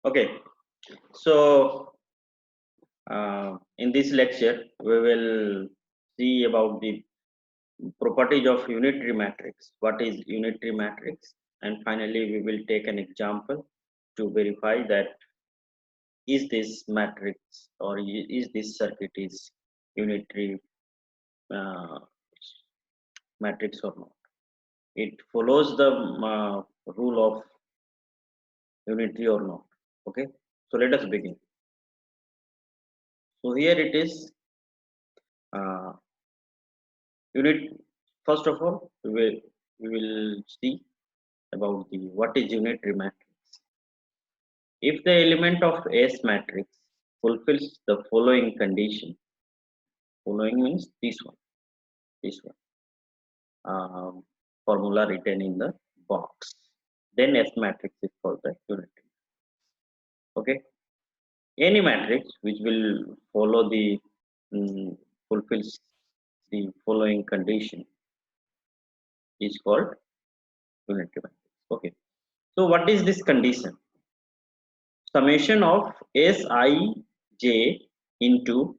Okay, so in this lecture we will see about the properties of unitary matrix. What is unitary matrix? And finally, we will take an example to verify that is this matrix or is this circuit is unitary uh, matrix or not. It follows the rule of unitary or not. Okay, so let us begin. So here it is. Uh, unit. First of all, we will see about the what is unitary matrix. If the element of S matrix fulfills the following condition, following means this one, formula written in the box, then S matrix is called the unitary. Okay, any matrix which will follow the fulfills the following condition is called unitary matrix. Okay, so what is this condition? Summation of Sij into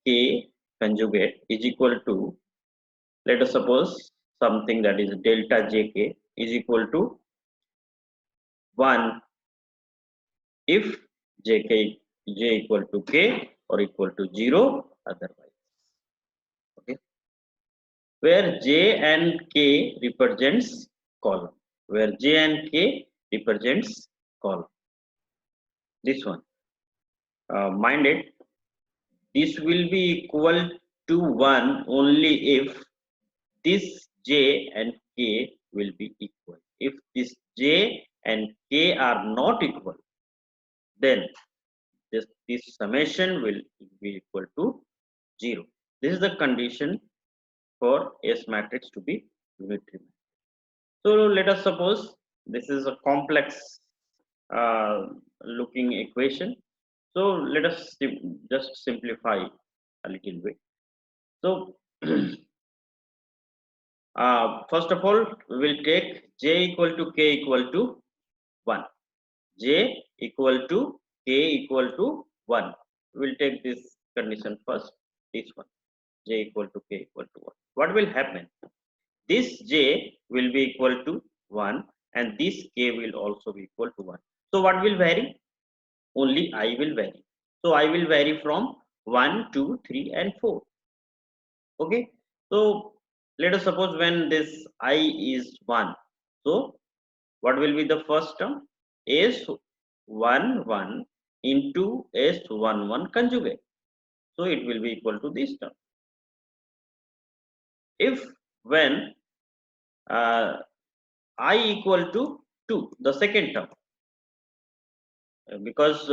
Ik conjugate is equal to, let us suppose, something that is delta Jk is equal to 1 if Jk j equal to k or equal to 0 otherwise. Okay, where j and k represents column, where j and k represents column. This one, mind it, this will be equal to 1 only if this j and k will be equal. If this j and k are not equal, then this summation will be equal to 0. This is the condition for S matrix to be unitary. So let us suppose this is a complex looking equation. So let us just simplify a little bit. So first of all, we will take j equal to k equal to 1. J equal to k equal to 1. We will take this condition first, this one, j equal to k equal to 1. What will happen? This j will be equal to 1 and this k will also be equal to 1. So what will vary? Only I will vary. So I will vary from 1, 2, 3 and 4. Okay, so let us suppose when this I is 1, so what will be the first term? S11 into S11 conjugate, so it will be equal to this term. If when I equal to 2, the second term, because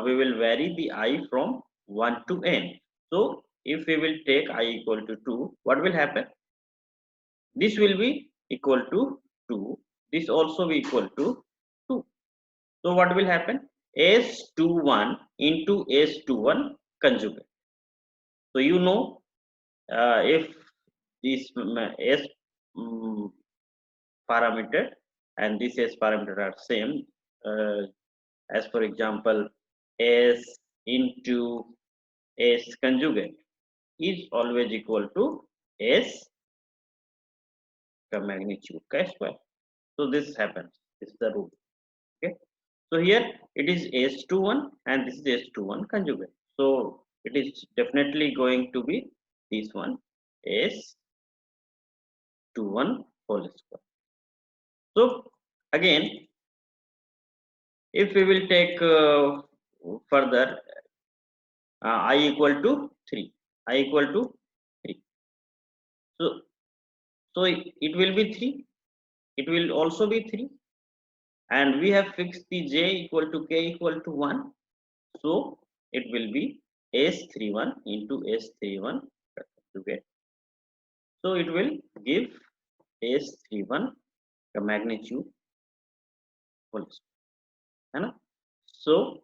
we will vary the I from 1 to n, so if we will take I equal to 2, what will happen? This will be equal to 2, this also be equal to 2. So what will happen? S21 into S21 conjugate. So you know, if this S parameter and this S parameter are same, as for example, S into S conjugate is always equal to S magnitude k square. So this happens. This is the rule. Okay. So here it is S21 and this is S21 conjugate. So it is definitely going to be this one, S21 whole square. So again, if we will take further I equal to 3, I equal to 3. So it will be 3. It will also be 3. And we have fixed the j equal to k equal to 1. So it will be S31 into S31 conjugate. So it will give S31 the magnitude whole square. So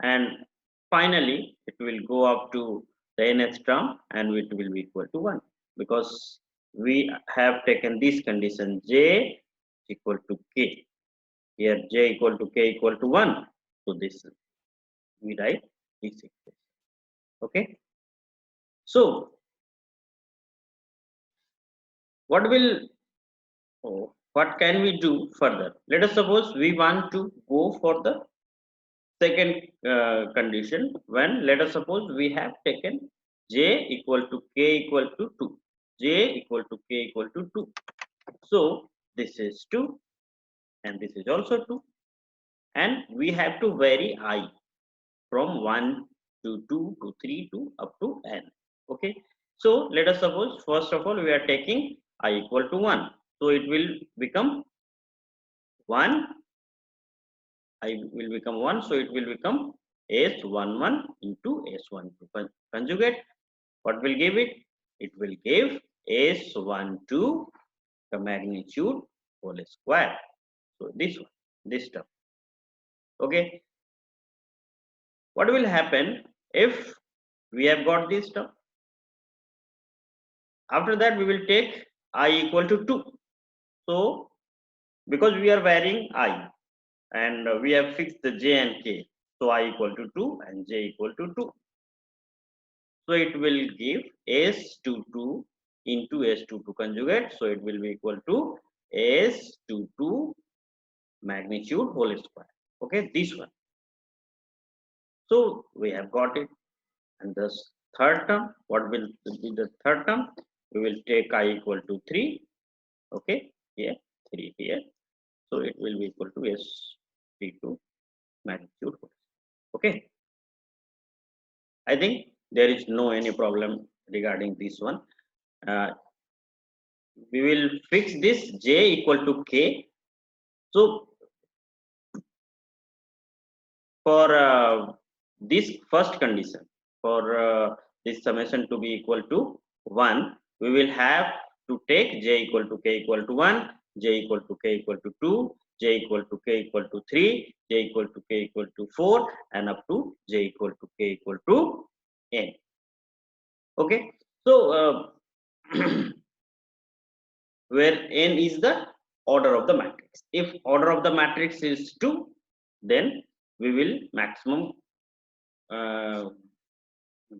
and finally it will go up to the nth term and it will be equal to 1, because we have taken this condition j equal to k. Here j equal to k equal to 1. So this we write this equation. Okay. So what can we do further? Let us suppose we want to go for the second condition, when let us suppose we have taken j equal to k equal to 2. J equal to k equal to 2. So this is 2 and this is also 2, and we have to vary I from 1 to 2 to 3 to up to n. Okay. So let us suppose first of all we are taking I equal to 1. So it will become 1. I will become 1. So it will become S11 into S12 conjugate. What will give it? It will give S12 the magnitude whole square. So this one, this term. Okay. What will happen if we have got this term? After that we will take I equal to 2. So because we are varying I and we have fixed the j and k, so I equal to 2 and j equal to 2. So it will give S22 into S22 conjugate. So it will be equal to S22 magnitude whole square. Okay, this one. So we have got it. And the third term, what will be the third term? We will take I equal to 3. Okay, here 3 here. So it will be equal to S32 magnitude. Okay. I think there is no any problem regarding this one. We will fix this j equal to k. So for this first condition, for this summation to be equal to 1, we will have to take j equal to k equal to 1, j equal to k equal to 2, j equal to k equal to 3, j equal to k equal to 4, and up to j equal to k equal to n. Okay. So where n is the order of the matrix. If order of the matrix is 2, then we will maximum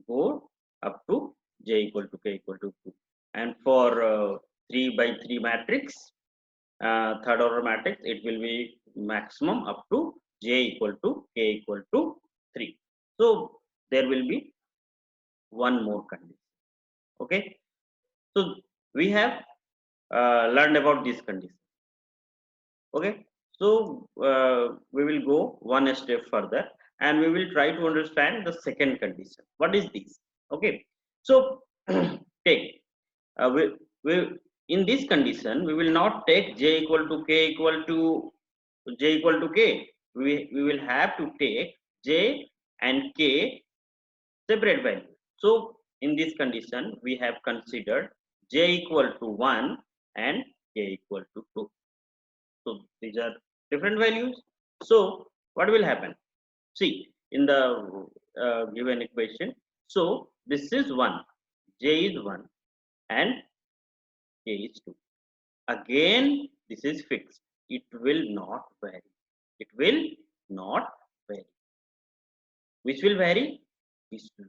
go up to j equal to k equal to 2. And for 3 by 3 matrix, third order matrix, it will be maximum up to j equal to k equal to 3. So there will be one more condition. Okay. So we have learned about this condition. Okay. So we will go one step further and we will try to understand the second condition. What is this? Okay. So take we in this condition we will not take j equal to k equal to j equal to k. We will have to take j and k separate value. So in this condition we have considered j equal to 1 and k equal to 2. So these are different values. So what will happen? See in the given equation. So this is 1, j is 1 and k is 2. Again this is fixed. It will not vary. It will not vary. Which will vary? This will.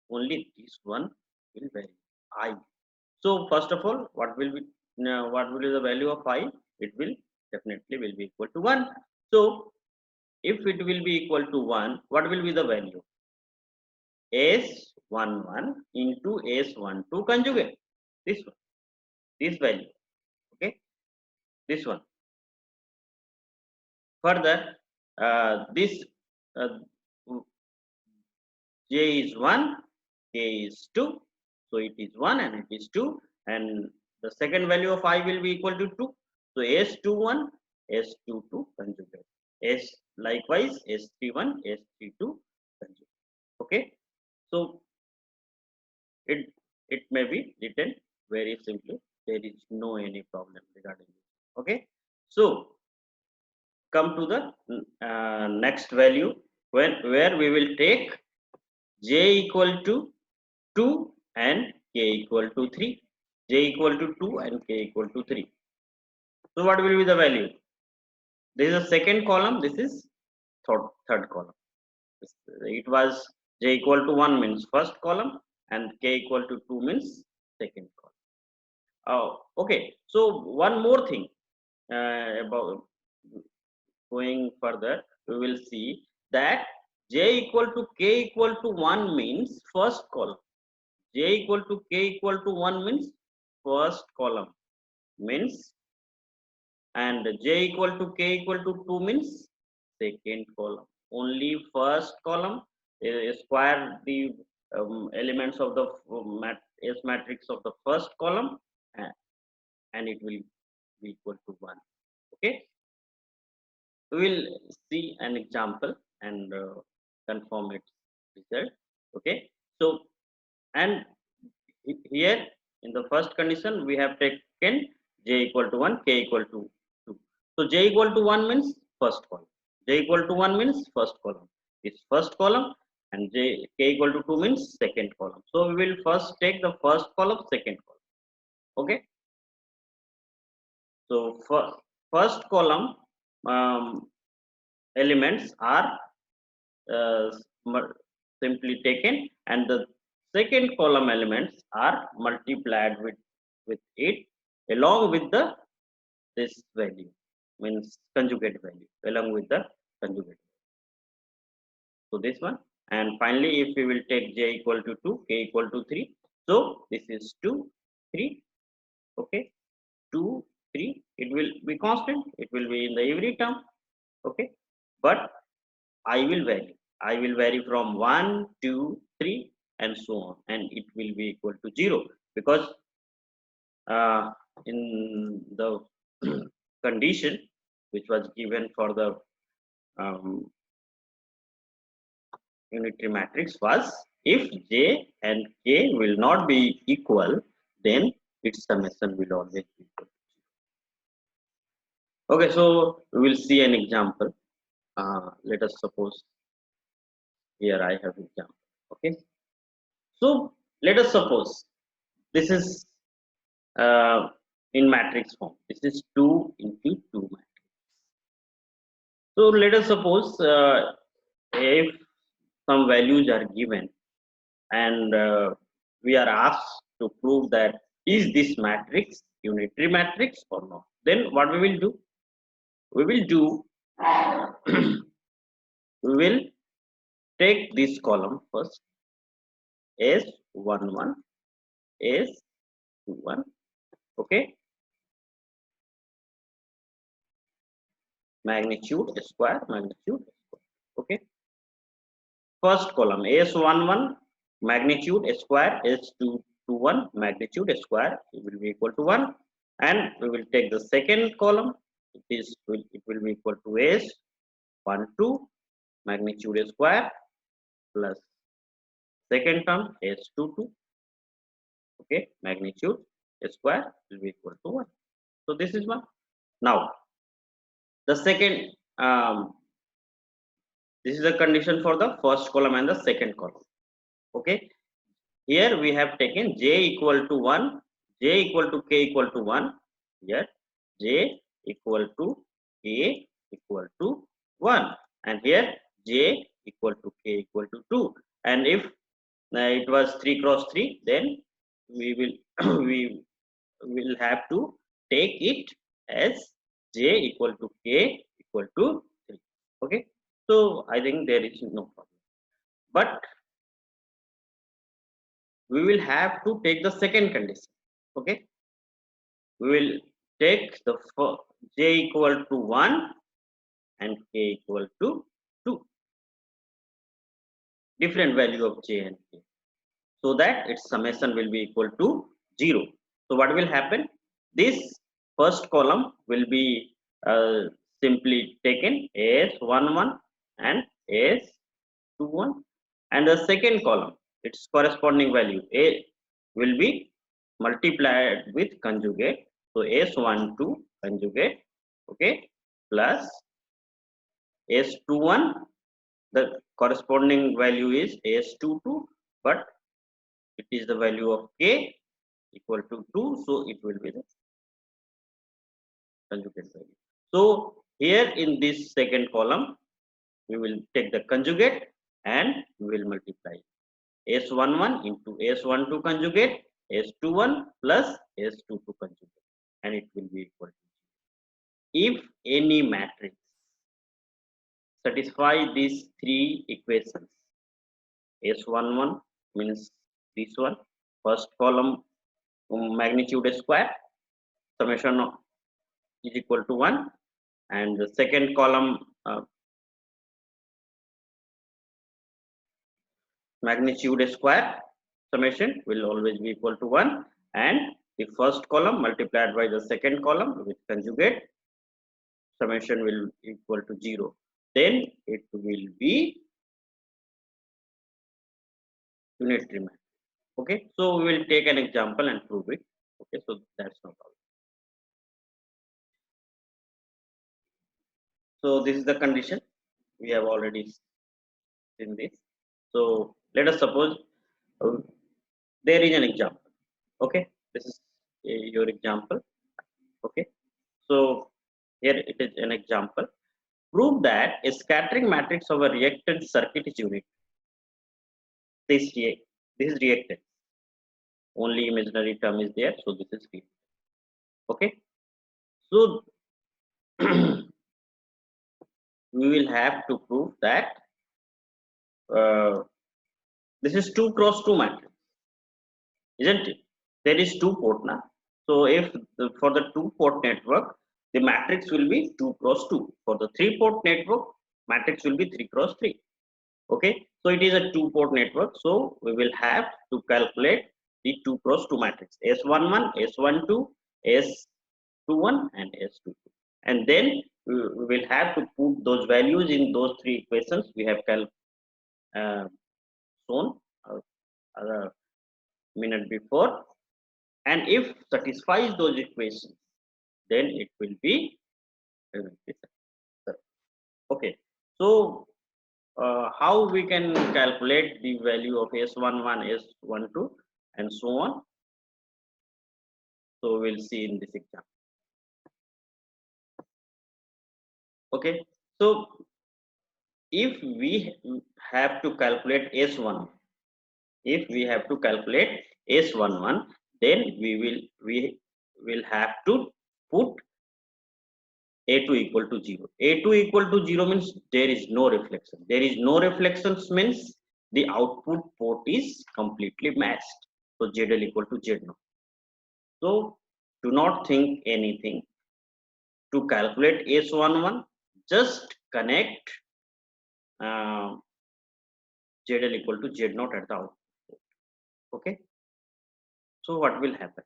Only this one will vary. I. So first of all, what will be the value of I? It will definitely will be equal to 1. So if it will be equal to 1, what will be the value? S11 into S12 conjugate. This one, this value. Okay, this one. Further, this uh, j is 1, k is 2. So it is 1 and it is 2, and the second value of I will be equal to 2. So S21, S22 conjugate. S likewise S31, S32 conjugate. Okay. So it may be written very simply. There is no any problem regarding this. Okay. So come to the next value where we will take j equal to 2 and k equal to 3. J equal to 2 and k equal to 3. So what will be the value? This is the second column, this is third column. It was j equal to 1 means first column and k equal to 2 means second column. Okay, so one more thing about going further, we will see that j equal to k equal to 1 means first column. J equal to k equal to 1 means first column means, and j equal to k equal to 2 means second column. Only first column square the elements of the S matrix of the first column, and it will be equal to 1. Okay, we will see an example and confirm its result. Okay, so and here in the first condition we have taken j equal to 1, k equal to 2. So j equal to 1 means first column, j equal to 1 means first column is first column, and k equal to 2 means second column. So we will first take the first column, second column. Okay, so first column elements are uh, simply taken, and the second column elements are multiplied with it along with the this value, means conjugate value, along with the conjugate value. So this one, and finally if we will take j equal to 2, k equal to 3, so this is 2 3. Okay, 2 3, it will be constant, it will be in the every term. Okay, but I will vary from 1 2 3 and so on, and it will be equal to 0, because in the condition which was given for the um, unitary matrix was, if j and k will not be equal, then its summation will always be equal. Okay, so we will see an example. Let us suppose here I have example. Okay, so let us suppose this is in matrix form. This is 2 into 2 matrix. So let us suppose if some values are given, and we are asked to prove that is this matrix unitary matrix or not. Then what we will do? We will do we will take this column first, S11, S21. Okay, magnitude square, magnitude square. Okay, first column S11 magnitude square, S21 magnitude square, it will be equal to 1, and we will take the second column, it will be equal to S12 magnitude square plus second term S22. Okay, magnitude square will be equal to 1. So this is 1. Now the second this is the condition for the first column and the second column. Okay, here we have taken j equal to 1, j equal to k equal to 1. Here j equal to k equal to 1, and here j equal to k equal to 2. And if it was 3 cross 3, then we will we will have to take it as j equal to k equal to 3. Okay, so I think there is no problem, but we will have to take the second condition. Okay, we will take the j equal to 1 and k equal to 2, different value of j and k, so that its summation will be equal to 0. So what will happen? This first column will be uh, simply taken as11 and as21, and the second column, its corresponding value a will be multiplied with conjugate, so s12 conjugate, okay, plus s21, the corresponding value is s22, but it is the value of k equal to 2, so it will be the conjugate value. So here in this second column, we will take the conjugate and we will multiply S11 into S12 conjugate, S21 plus S22 conjugate, and it will be equal to, if any matrix satisfy these three equations, S11 means this one, first column magnitude square summation is equal to 1, and the second column magnitude square summation will always be equal to 1, and the first column multiplied by the second column with conjugate summation will equal to 0, then it will be unitary matrix. Okay, so we will take an example and prove it. Okay, so that's no problem. So this is the condition, we have already seen this. So let us suppose there is an example. Okay, this is your example. Okay, so here it is an example. Prove that a scattering matrix of a reactant circuit is unit. This is reactant, only imaginary term is there, so this is reactant. Okay, so we will have to prove that this is 2 cross 2 matrix, isn't it? There is 2 port now. So if for the 2 port network, the matrix will be 2 cross 2. For the 3 port network, matrix will be 3 cross 3. Okay, so it is a 2 port network, so we will have to calculate the 2 cross 2 matrix, S11, S12, S21 and S22, and then we will have to put those values in those 3 equations we have shown a minute before, and if satisfies those equations, then it will be okay. So how we can calculate the value of S11, S12 and so on, so we'll see in this example. Okay, so if we have to calculate S1, if we have to calculate S11, then we will have to put A2 equal to 0. A2 equal to 0 means there is no reflection. There is no reflections means the output port is completely matched. So ZL equal to Z0. So do not think anything. To calculate S11, just connect ZL equal to Z0 at the output. Okay. So what will happen?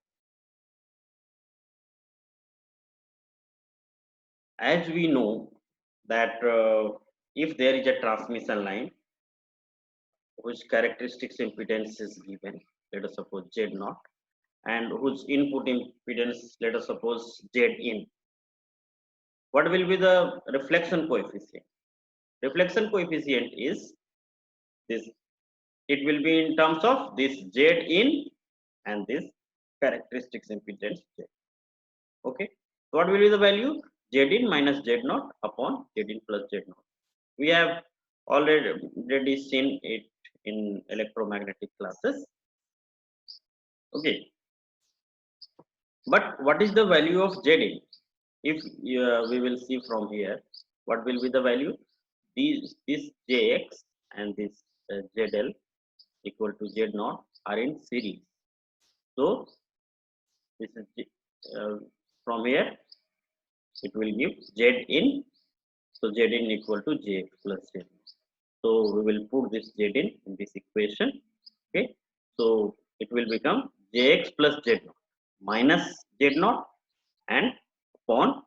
As we know that if there is a transmission line whose characteristics impedance is given, let us suppose Z0, and whose input impedance, let us suppose Zin, what will be the reflection coefficient? Reflection coefficient is this, it will be in terms of this Zin and this characteristics impedance Z. Okay, so what will be the value? Zin minus Z0 upon Zin plus Z0. We have already seen it in electromagnetic classes. Okay, but what is the value of Zin? If we will see from here, what will be the value? This Jx and this Zl equal to Z0 are in series. So this is from here it will give Zin. So Zin equal to Jx plus Z. So we will put this Zin in this equation. Okay, so it will become Jx plus Z0 minus Z0, and upon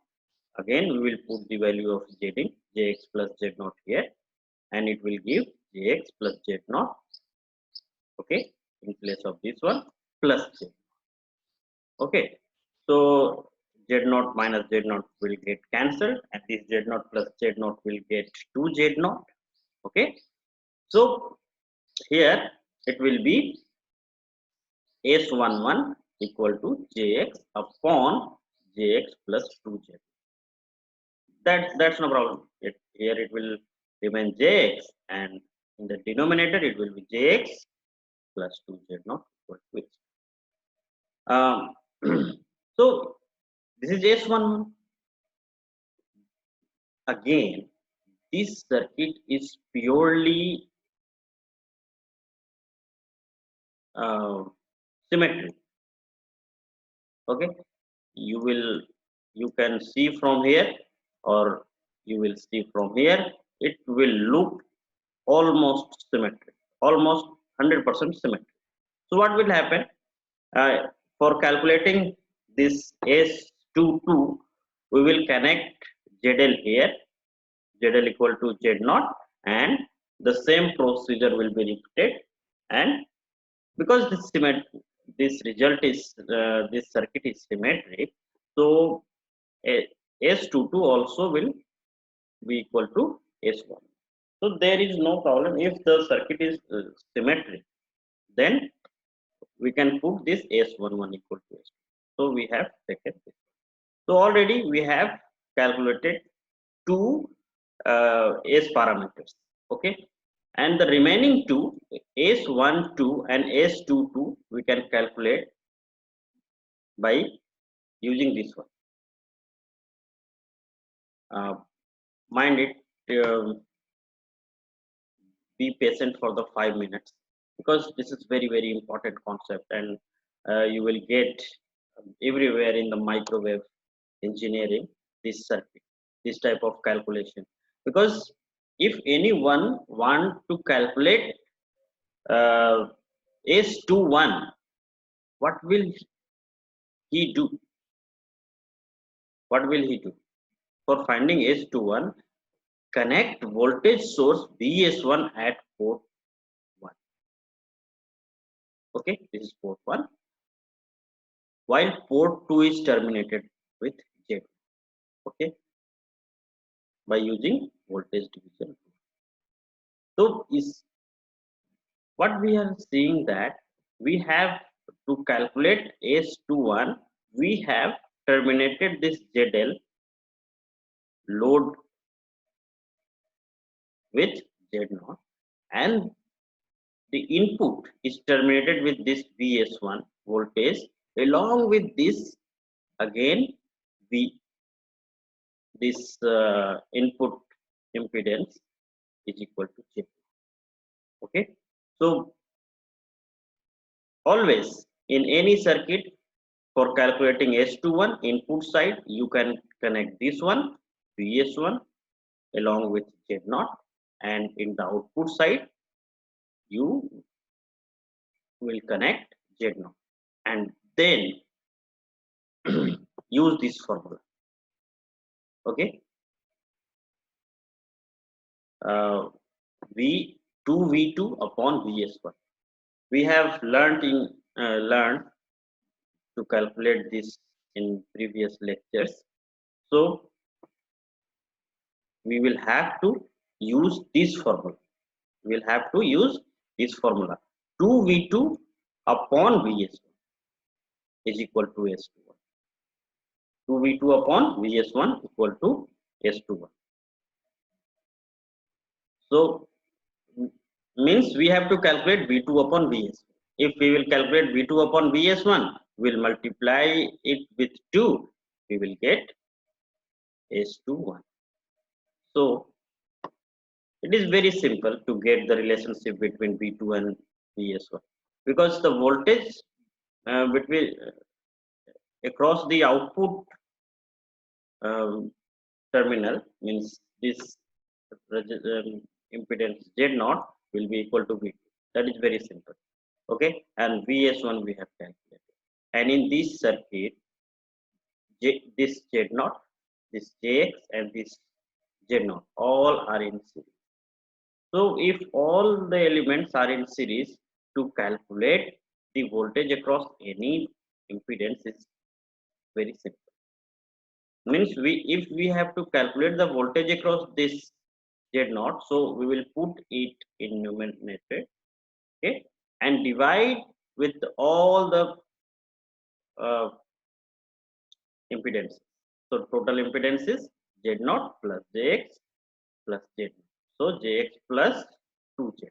again we will put the value of Zin, Jx plus Z0 here, and it will give Jx plus Z0. Okay, in place of this one plus Z. Okay, so Z0 minus Z0 will get cancelled, and this Z0 plus Z0 will get 2Z0. Okay, so here it will be S11 equal to Jx upon jx plus 2z. That's no problem. Here it will remain jx, and in the denominator it will be jx plus 2z not equal to x. So this is S11. Again, this circuit is purely symmetric. Okay, you can see from here, or you will see from here. It will look almost symmetric, almost 100% symmetric. So what will happen for calculating this S22? We will connect ZL here, ZL equal to Z0, and the same procedure will be repeated. And because this result is this circuit is symmetric, so S22 also will be equal to S1. So there is no problem if the circuit is symmetric. Then we can put this S11 equal to S2. So we have taken this. So already we have calculated two S parameters. Okay, and the remaining two, S12 and S22, we can calculate by using this one. Mind it, be patient for the 5 minutes, because this is very important concept, and you will get everywhere in the microwave engineering this circuit, this type of calculation. Because if anyone want to calculate uh, S21, what will he do? What will he do for finding S21? Connect voltage source Vs1 at port 1. Okay, this is port 1, while port 2 is terminated with Z. Okay, by using voltage division. So is what we are seeing, that we have to calculate S21, we have terminated this ZL load with Z0, and the input is terminated with this Vs1 voltage. Along with this, again this input impedance is equal to Z. Okay, so always in any circuit, for calculating S21 input side, you can connect this one Vs1 along with Z0, and in the output side you will connect Z0, and then use this formula. Okay, V2 upon Vs1. We have learned to calculate this in previous lectures. So we will have to use this formula. We will have to use this formula. 2V2 upon Vs1 is equal to S21. 2V2 upon Vs1 equal to S21. So means we have to calculate V2 upon Vs1. If we will calculate V2 upon Vs1, we will multiply it with 2, we will get S21. So it is very simple to get the relationship between V2 and Vs1, because the voltage between across the output terminal, means this impedance Z0 will be equal to V2. That is very simple. Okay, and Vs1 we have calculated, and in this circuit, this Z0, this Jx, and this Z0 all are in series. So if all the elements are in series, to calculate the voltage across any impedance is very simple. Means if we have to calculate the voltage across this Z0, so we will put it in numerator, okay, and divide with all the impedance. So total impedance is Z0 plus Jx plus Z0. So Jx plus 2Z.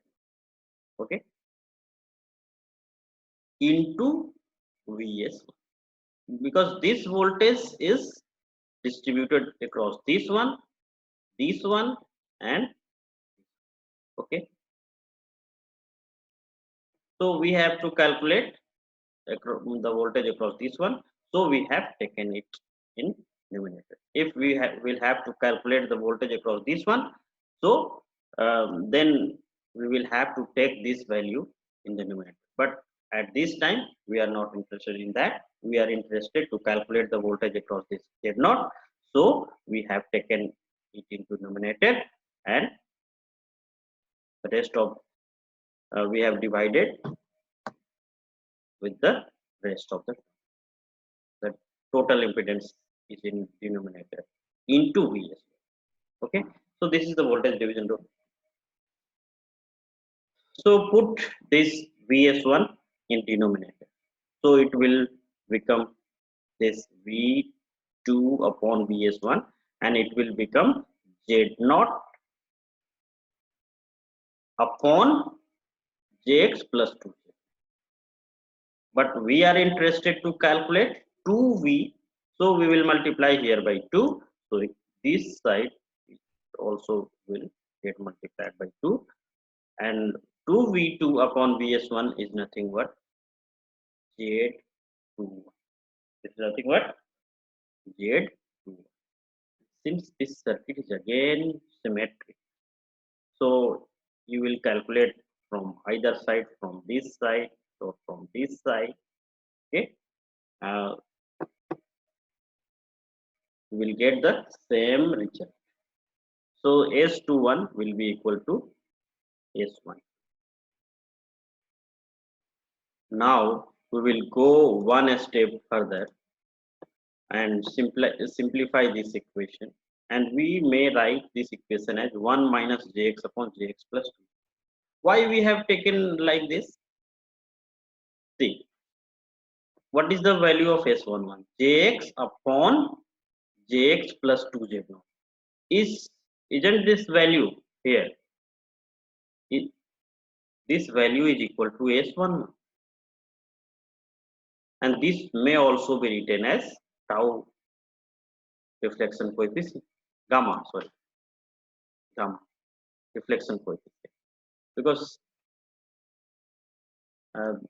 Okay. Into Vs, because this voltage is distributed across this one, and okay. So we have to calculate the voltage across this one. So we have taken it in numerator. If we will have to calculate the voltage across this one, so then we will have to take this value in the numerator. But at this time we are not interested in that. We are interested to calculate the voltage across this Z0. So we have taken it into numerator, and the rest of we have divided with the rest of the total impedance is in denominator into Vs. Okay, so this is the voltage division rule. So put this Vs1 in denominator, so it will become this V2 upon Vs1, and it will become Z0 upon Jx plus 2. But we are interested to calculate 2V, so we will multiply here by 2. So this side also will get multiplied by 2, and 2V2 upon Vs1 is nothing but Z2. This is nothing but Z2. Since this circuit is again symmetric, so you will calculate from either side, from this side or from this side. Okay, you will get the same result. So S21 will be equal to S1. Now we will go one step further and simplify this equation, and we may write this equation as 1 minus Jx upon Jx plus 2. Why we have taken like this? See, what is the value of S11? Jx upon Jx plus 2Z0. Isn't this value here? This value is equal to S1, and this may also be written as tau reflection coefficient, gamma reflection coefficient, because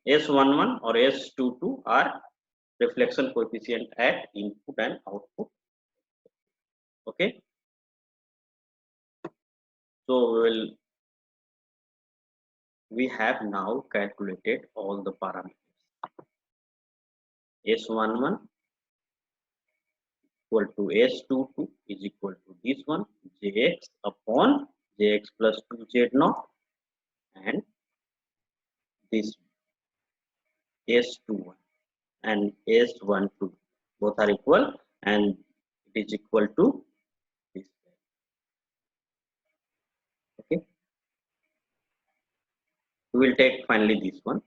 S11 or S22 are reflection coefficient at input and output. Okay, so we have now calculated all the parameters. S11 equal to S22 is equal to this one, Jx upon Jx plus 2Z0, and this S21 and S12 both are equal, and it is equal to this. Okay, we will take finally this one.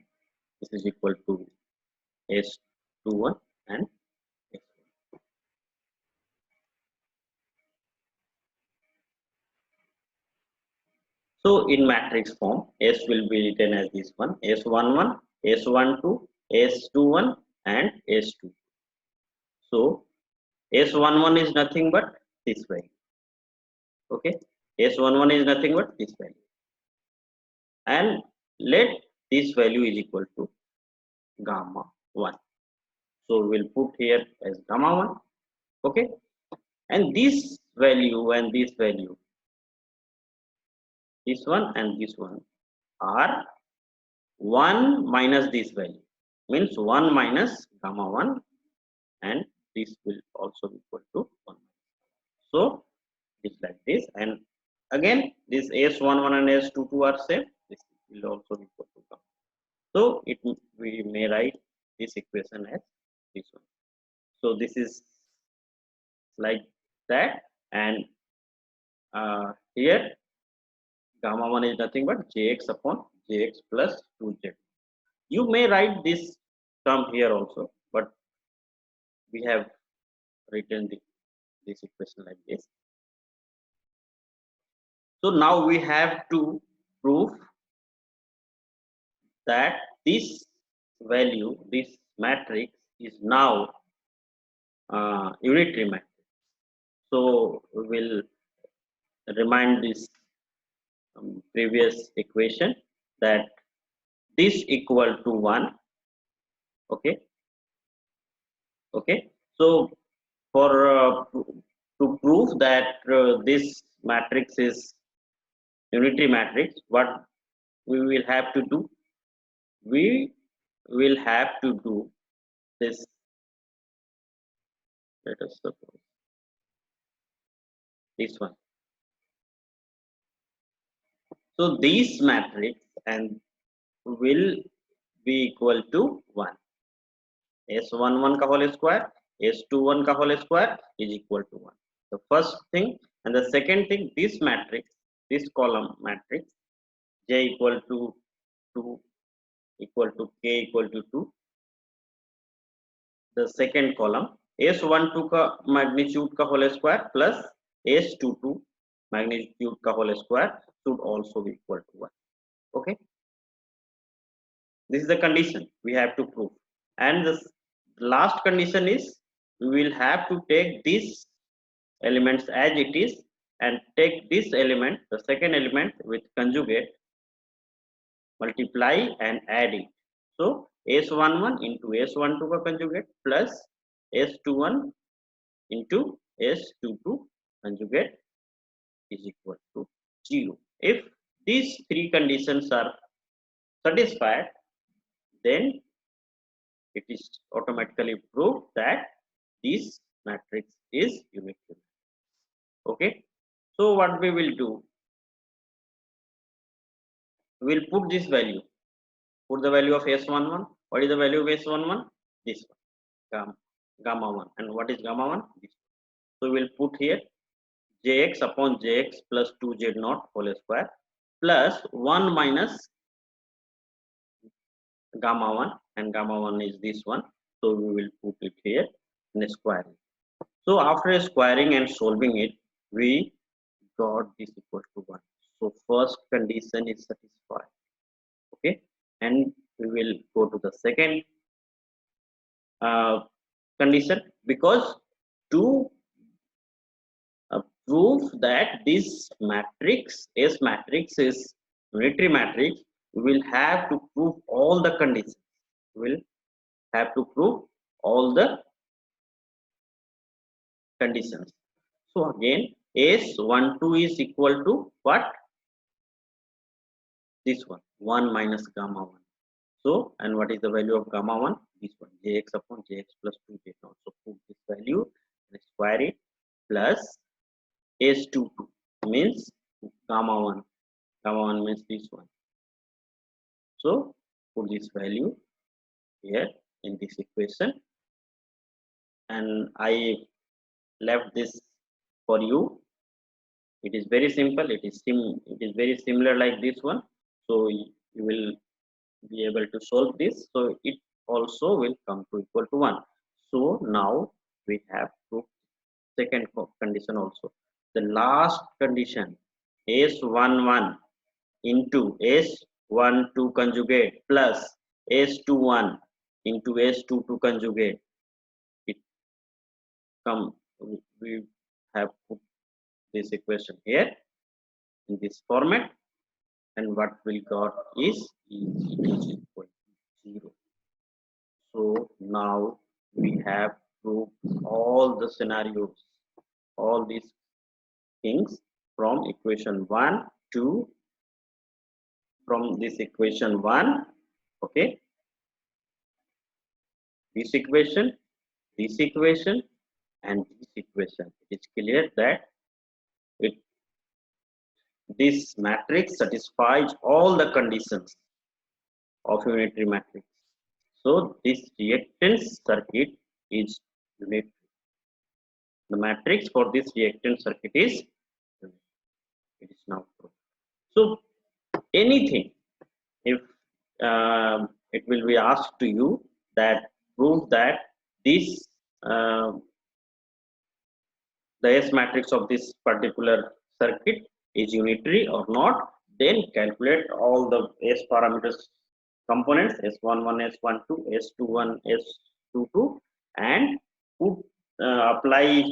This is equal to S21 and S1. So in matrix form, S will be written as this one: S11, S12, S21, and S2. So S11 is nothing but this value. Okay, S11 is nothing but this value, and let this value is equal to gamma 1. So we'll put here as gamma 1. Okay, and this value and this value, this one and this one, are 1 minus this value, means 1 minus gamma 1, and this will also be equal to 1. So it's like this, and again this S11 and S22 are same. This will also be equal to gamma. So we may write this equation as this one. So this is like that, and here gamma 1 is nothing but Jx upon Jx plus 2Z. You may write this term here also, but we have written this equation like this. So now we have to prove that this value, this matrix is now unitary matrix. So we will remind this previous equation that this equal to 1. Okay. So for to prove that this matrix is unitary matrix, what we will have to do? We will have to do this. Let us suppose this one. So this matrix and will be equal to 1. S11 ka whole square, S21 ka whole square is equal to 1. The first thing, and the second thing, this matrix, this column matrix, J equal to 2 equal to K equal to 2. The second column, S12 ka magnitude ka whole square plus S22 magnitude ka whole square should also be equal to 1. Okay. This is the condition we have to prove. And the last condition is we will have to take these elements as it is and take this element, the second element, with conjugate, multiply and add it. So S11 into S12 ka conjugate plus S21 into S22 conjugate is equal to 0. If these three conditions are satisfied, then it is automatically proved that this matrix is unitary. Okay. So what we will do, we will put this value, put the value of S11. What is the value of S11? This one, gamma 1. And what is gamma 1? This one. So we will put here Jx upon Jx plus 2Z0 whole square plus 1 minus gamma 1, and gamma 1 is this one. So we will put it here in a squaring. So after squaring and solving it, we got this equal to 1. So first condition is satisfied. Okay, and we will go to the second condition, because to prove that this matrix S matrix is unitary matrix, we will have to prove all the conditions. We will have to prove all the conditions. So again, S12 is equal to what? This one, 1 minus gamma 1. So, and what is the value of gamma 1? This one, Jx upon Jx plus 2z naught. So put this value and square it plus S22 means gamma 1. Gamma 1 means this one. So put this value here in this equation, and I left this for you. It is very simple. It is very similar like this one. So you will be able to solve this. So it also will come to equal to 1. So now we have to second condition also. The last condition, S11 into S12 conjugate plus S21 into S22 conjugate. It come, we have put this equation here in this format, and what we got is it is equal to 0. So now we have proved all the scenarios, all these things from equation 1 to, from this equation 1, okay, this equation, and this equation. It is clear that this matrix satisfies all the conditions of unitary matrix. So this reactance circuit is unitary. The matrix for this reactance circuit is unitary. It is now proved. So anything, if it will be asked to you that prove that this the S matrix of this particular circuit is unitary or not, then calculate all the S parameters components S11, S12, S21, S22 and put apply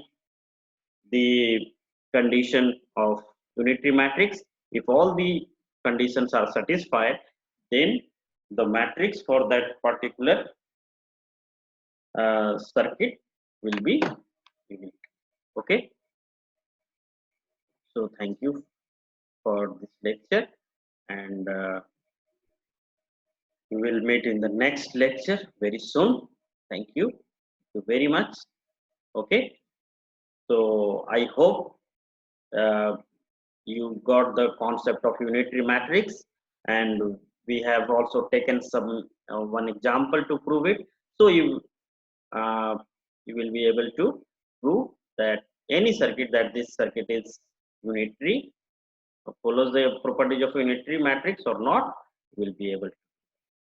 the condition of unitary matrix. If all the conditions are satisfied, then the matrix for that particular circuit will be unique. Okay, so thank you for this lecture, and we will meet in the next lecture very soon. Thank you very much. Okay, so I hope uh, you got the concept of unitary matrix, and we have also taken some one example to prove it. So uh, you will be able to prove that any circuit, that this circuit is unitary, follows the properties of unitary matrix or not, you will be able to.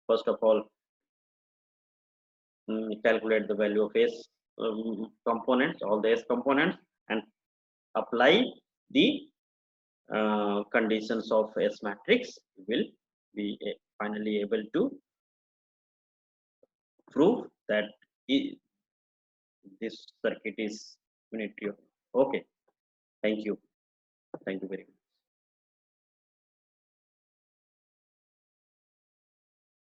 First of all, calculate the value of S components, all the S components, and apply the conditions of S matrix. You will be finally able to prove that this circuit is unitary. Okay, thank you very much.